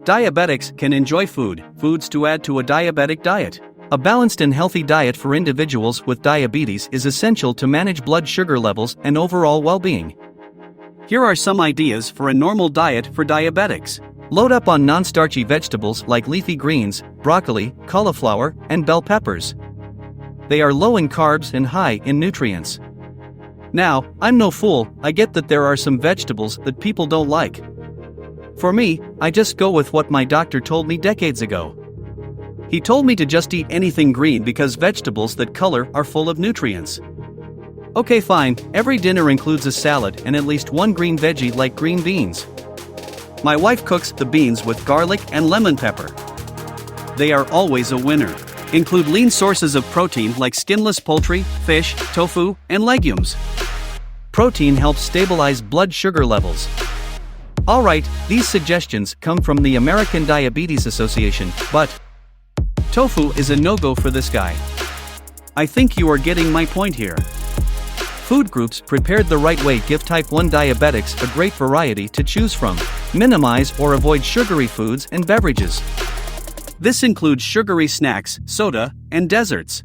Diabetics can enjoy foods to add to a diabetic diet. A balanced and healthy diet for individuals with diabetes is essential to manage blood sugar levels and overall well-being. Here are some ideas for a normal diet for diabetics. Load up on non-starchy vegetables like leafy greens, broccoli, cauliflower, and bell peppers. They are low in carbs and high in nutrients. Now, I'm no fool, I get that there are some vegetables that people don't like. For me, I just go with what my doctor told me decades ago. He told me to just eat anything green because vegetables that color are full of nutrients. Okay, fine, every dinner includes a salad and at least one green veggie like green beans. My wife cooks the beans with garlic and lemon pepper. They are always a winner. Include lean sources of protein like skinless poultry, fish, tofu, and legumes. Protein helps stabilize blood sugar levels. Alright, these suggestions come from the American Diabetes Association, but tofu is a no-go for this guy. I think you are getting my point here. Food groups prepared the right way give type 1 diabetics a great variety to choose from. Minimize or avoid sugary foods and beverages. This includes sugary snacks, soda, and desserts.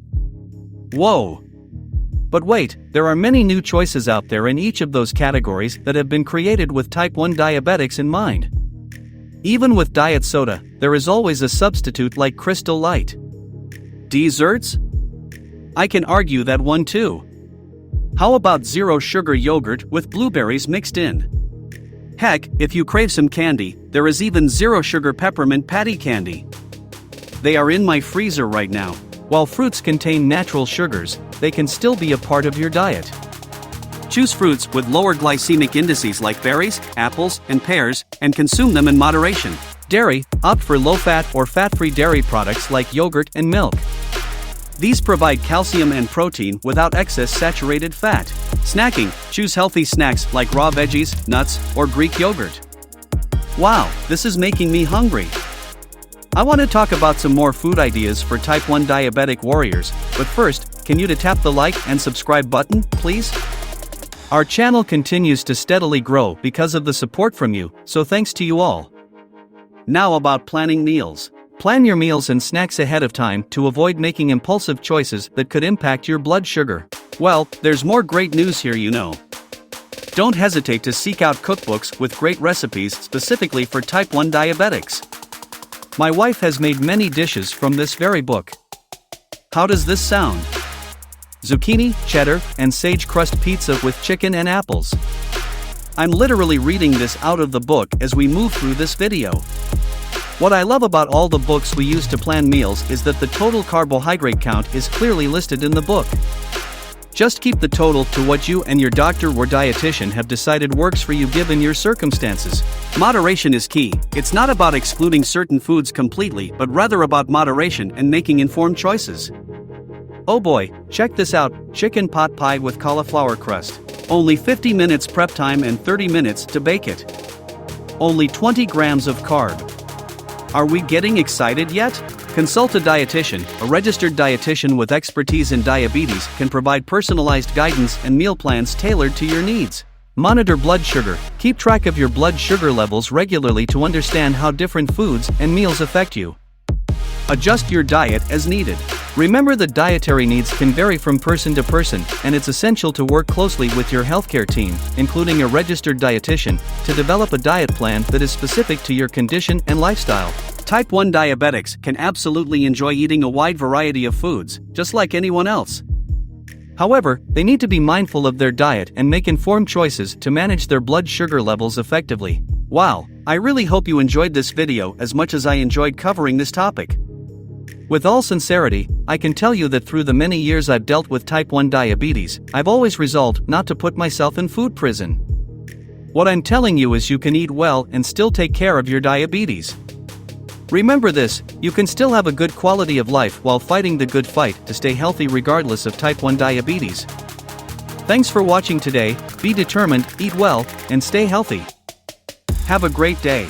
Whoa! But wait, there are many new choices out there in each of those categories that have been created with type 1 diabetics in mind. Even with diet soda, there is always a substitute like Crystal Light. Desserts? I can argue that one too. How about zero sugar yogurt with blueberries mixed in? Heck, if you crave some candy, there is even zero sugar peppermint patty candy. They are in my freezer right now. While fruits contain natural sugars, they can still be a part of your diet. Choose fruits with lower glycemic indices like berries, apples, and pears, and consume them in moderation. Dairy, opt for low-fat or fat-free dairy products like yogurt and milk. These provide calcium and protein without excess saturated fat. Snacking, choose healthy snacks like raw veggies, nuts, or Greek yogurt. Wow, this is making me hungry. I want to talk about some more food ideas for type 1 diabetic warriors, but first, can you tap the like and subscribe button, please? Our channel continues to steadily grow because of the support from you, so thanks to you all. Now about planning meals. Plan your meals and snacks ahead of time to avoid making impulsive choices that could impact your blood sugar. Well, there's more great news here, you know. Don't hesitate to seek out cookbooks with great recipes specifically for type 1 diabetics. My wife has made many dishes from this very book. How does this sound? Zucchini, cheddar, and sage crust pizza with chicken and apples. I'm literally reading this out of the book as we move through this video. What I love about all the books we use to plan meals is that the total carbohydrate count is clearly listed in the book. Just keep the total to what you and your doctor or dietitian have decided works for you given your circumstances. Moderation is key. It's not about excluding certain foods completely, but rather about moderation and making informed choices. Oh boy, check this out, chicken pot pie with cauliflower crust. Only 50 minutes prep time and 30 minutes to bake it. Only 20 grams of carb. Are we getting excited yet? Consult a dietitian. A registered dietitian with expertise in diabetes can provide personalized guidance and meal plans tailored to your needs. Monitor blood sugar. Keep track of your blood sugar levels regularly to understand how different foods and meals affect you. Adjust your diet as needed. Remember that dietary needs can vary from person to person, and it's essential to work closely with your healthcare team, including a registered dietitian, to develop a diet plan that is specific to your condition and lifestyle. Type 1 diabetics can absolutely enjoy eating a wide variety of foods, just like anyone else. However, they need to be mindful of their diet and make informed choices to manage their blood sugar levels effectively. Wow, I really hope you enjoyed this video as much as I enjoyed covering this topic. With all sincerity, I can tell you that through the many years I've dealt with type 1 diabetes, I've always resolved not to put myself in food prison. What I'm telling you is you can eat well and still take care of your diabetes. Remember this, you can still have a good quality of life while fighting the good fight to stay healthy regardless of type 1 diabetes. Thanks for watching today, be determined, eat well, and stay healthy. Have a great day.